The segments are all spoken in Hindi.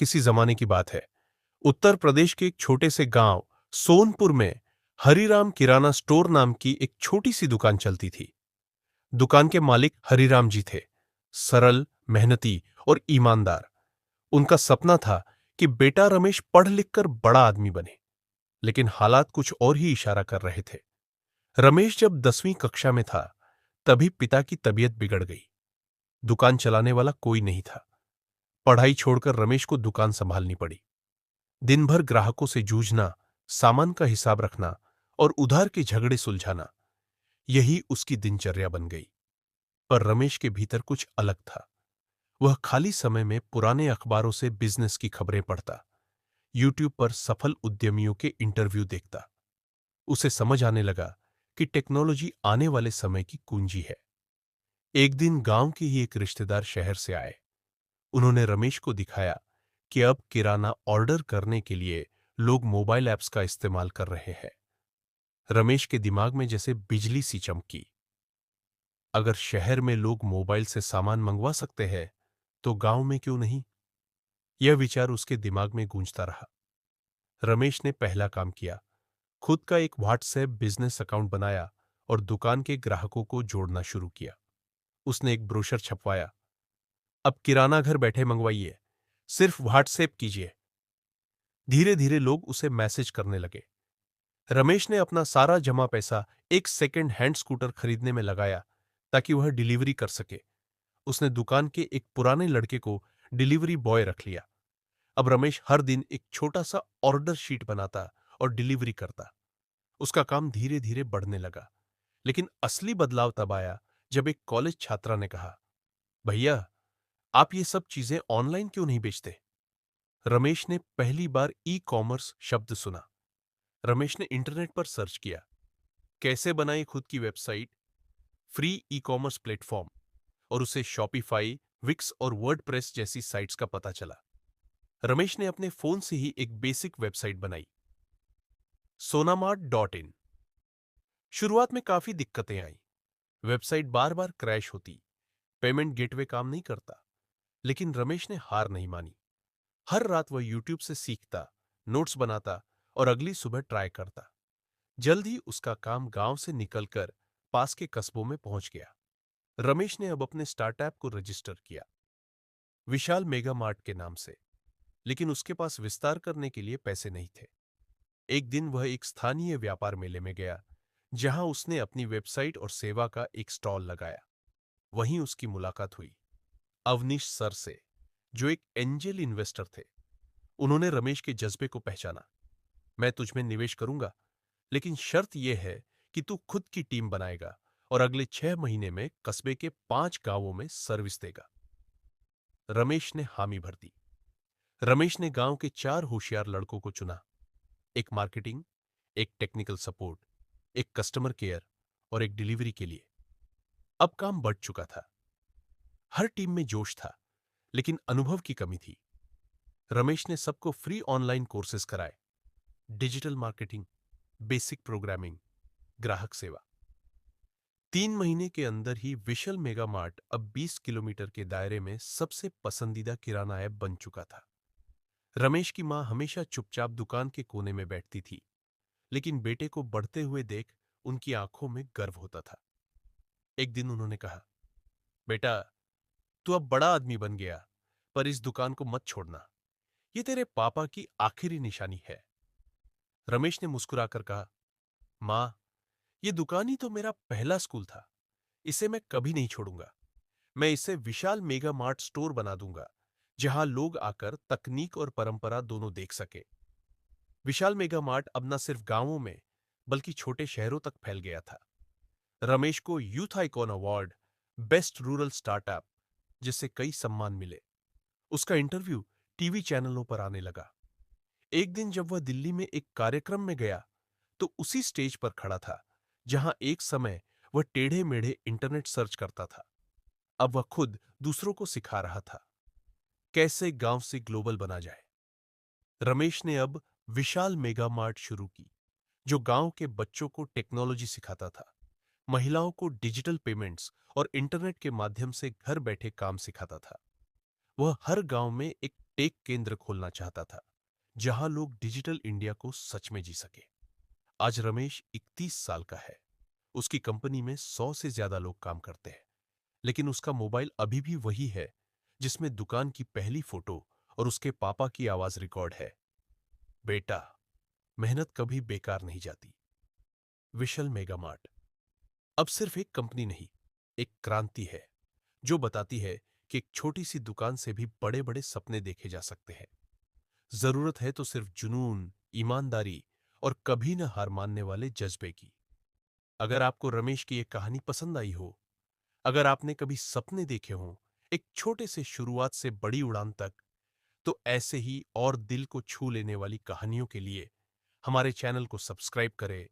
किसी जमाने की बात है। उत्तर प्रदेश के एक छोटे से गांव सोनपुर में हरिराम किराना स्टोर नाम की एक छोटी सी दुकान चलती थी। दुकान के मालिक हरिराम जी थे। सरल, मेहनती और ईमानदार। उनका सपना था कि बेटा रमेश पढ़ लिख कर बड़ा आदमी बने। लेकिन हालात कुछ और ही इशारा कर रहे थे। रमेश जब 10वीं कक्षा में था, तभी पिता की तबीयत बिगड़ गई। दुकान चलाने वाला कोई नहीं था। पढ़ाई छोड़कर रमेश को दुकान संभालनी पड़ी। दिन भर ग्राहकों से जूझना, सामान का हिसाब रखना और उधार के झगड़े सुलझाना, यही उसकी दिनचर्या बन गई। पर रमेश के भीतर कुछ अलग था। वह खाली समय में पुराने अखबारों से बिजनेस की खबरें पढ़ता, यूट्यूब पर सफल उद्यमियों के इंटरव्यू देखता। उसे समझ आने लगा कि टेक्नोलॉजी आने वाले समय की कुंजी है। एक दिन गांव के ही एक रिश्तेदार शहर से आए। उन्होंने रमेश को दिखाया कि अब किराना ऑर्डर करने के लिए लोग मोबाइल ऐप्स का इस्तेमाल कर रहे हैं। रमेश के दिमाग में जैसे बिजली सी चमकी। अगर शहर में लोग मोबाइल से सामान मंगवा सकते हैं, तो गांव में क्यों नहीं? यह विचार उसके दिमाग में गूंजता रहा। रमेश ने पहला काम किया। खुद का एक व्हाट्सएप बिजनेस अकाउंट बनाया और दुकान के ग्राहकों को जोड़ना शुरू किया। उसने एक ब्रोशर छपवाया, अब किराना घर बैठे मंगवाइए, सिर्फ व्हाट्सएप कीजिए। धीरे धीरे लोग उसे मैसेज करने लगे। रमेश ने अपना सारा जमा पैसा एक सेकंड हैंड स्कूटर खरीदने में लगाया, ताकि वह डिलीवरी कर सके। उसने दुकान के एक पुराने लड़के को डिलीवरी बॉय रख लिया। अब रमेश हर दिन एक छोटा सा ऑर्डर शीट बनाता और डिलीवरी करता। उसका काम धीरे धीरे बढ़ने लगा। लेकिन असली बदलाव तब आया जब एक कॉलेज छात्रा ने कहा, भैया, आप ये सब चीजें ऑनलाइन क्यों नहीं बेचते? रमेश ने पहली बार ई कॉमर्स शब्द सुना। रमेश ने इंटरनेट पर सर्च किया, कैसे बनाई खुद की website, free e commerce platform, और उसे शॉपिफाई, विक्स और वर्डप्रेस जैसी साइट्स का पता चला। रमेश ने अपने फोन से ही एक बेसिक वेबसाइट बनाई, सोनामार्ट.in। शुरुआत में काफी दिक्कतें आई। वेबसाइट बार बार क्रैश होती, पेमेंट गेटवे काम नहीं करता। लेकिन रमेश ने हार नहीं मानी। हर रात वह यूट्यूब से सीखता, नोट्स बनाता और अगली सुबह ट्राई करता। जल्द ही उसका काम गांव से निकलकर पास के कस्बों में पहुंच गया। रमेश ने अब अपने स्टार्टअप को रजिस्टर किया, विशाल मेगा मार्ट के नाम से। लेकिन उसके पास विस्तार करने के लिए पैसे नहीं थे। एक दिन वह एक स्थानीय व्यापार मेले में गया, जहां उसने अपनी वेबसाइट और सेवा का एक स्टॉल लगाया। वहीं उसकी मुलाकात हुई अवनीश सर से, जो एक एंजल इन्वेस्टर थे। उन्होंने रमेश के जज्बे को पहचाना। मैं तुझ में निवेश करूंगा, लेकिन शर्त यह है कि तू खुद की टीम बनाएगा और अगले 6 महीने में कस्बे के 5 गांवों में सर्विस देगा। रमेश ने हामी भर दी। रमेश ने गांव के 4 होशियार लड़कों को चुना, एक मार्केटिंग, एक टेक्निकल सपोर्ट, एक कस्टमर केयर और एक डिलीवरी के लिए। अब काम बढ़ चुका था। हर टीम में जोश था, लेकिन अनुभव की कमी थी। रमेश ने सबको फ्री ऑनलाइन कोर्सेज कराए, डिजिटल मार्केटिंग, बेसिक प्रोग्रामिंग, ग्राहक सेवा। 3 महीने के अंदर ही विशाल मेगा मार्ट अब 20 किलोमीटर के दायरे में सबसे पसंदीदा किराना ऐप बन चुका था। रमेश की मां हमेशा चुपचाप दुकान के कोने में बैठती थी, लेकिन बेटे को बढ़ते हुए देख उनकी आंखों में गर्व होता था। एक दिन उन्होंने कहा, बेटा, तू अब बड़ा आदमी बन गया, पर इस दुकान को मत छोड़ना। ये तेरे पापा की आखिरी निशानी है। रमेश ने मुस्कुराकर कहा, मां, ये दुकान ही तो मेरा पहला स्कूल था। इसे मैं कभी नहीं छोड़ूंगा। मैं इसे विशाल मेगा मार्ट स्टोर बना दूंगा, जहां लोग आकर तकनीक और परंपरा दोनों देख सके। विशाल मेगा मार्ट अब न सिर्फ गांवों में, बल्कि छोटे शहरों तक फैल गया था। रमेश को youth icon award, best rural startup, जिससे कई सम्मान मिले। उसका इंटरव्यू टीवी चैनलों पर आने लगा। एक दिन जब वह दिल्ली में एक कार्यक्रम में गया, तो उसी स्टेज पर खड़ा था जहां एक समय वह टेढ़े मेढ़े इंटरनेट सर्च करता था। अब वह खुद दूसरों को सिखा रहा था, कैसे गांव से ग्लोबल बना जाए। रमेश ने अब विशाल मेगा मार्ट शुरू की, जो गांव के बच्चों को टेक्नोलॉजी सिखाता था, महिलाओं को डिजिटल पेमेंट्स और इंटरनेट के माध्यम से घर बैठे काम सिखाता था। वह हर गांव में एक टेक केंद्र खोलना चाहता था, जहां लोग डिजिटल इंडिया को सच में जी सके। आज रमेश 31 साल का है। उसकी कंपनी में 100 से ज्यादा लोग काम करते हैं, लेकिन उसका मोबाइल अभी भी वही है जिसमें दुकान की पहली फोटो और उसके पापा की आवाज रिकॉर्ड है। बेटा, मेहनत कभी बेकार नहीं जाती। विशल मेगामार्ट अब सिर्फ एक कंपनी नहीं, एक क्रांति है जो बताती है कि एक छोटी सी दुकान से भी बड़े बड़े सपने देखे जा सकते हैं। जरूरत है तो सिर्फ जुनून, ईमानदारी और कभी न हार मानने वाले जज्बे की। अगर आपको रमेश की ये कहानी पसंद आई हो, अगर आपने कभी सपने देखे हों, एक छोटे से शुरुआत से बड़ी उड़ान तक, तो ऐसे ही और दिल को छू लेने वाली कहानियों के लिए हमारे चैनल को सब्सक्राइब करें,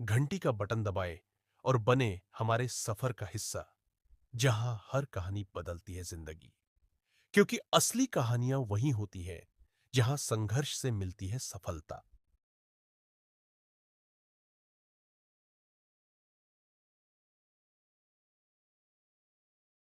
घंटी का बटन दबाएं और बने हमारे सफर का हिस्सा, जहां हर कहानी बदलती है जिंदगी। क्योंकि असली कहानियां वही होती हैं जहां संघर्ष से मिलती है सफलता।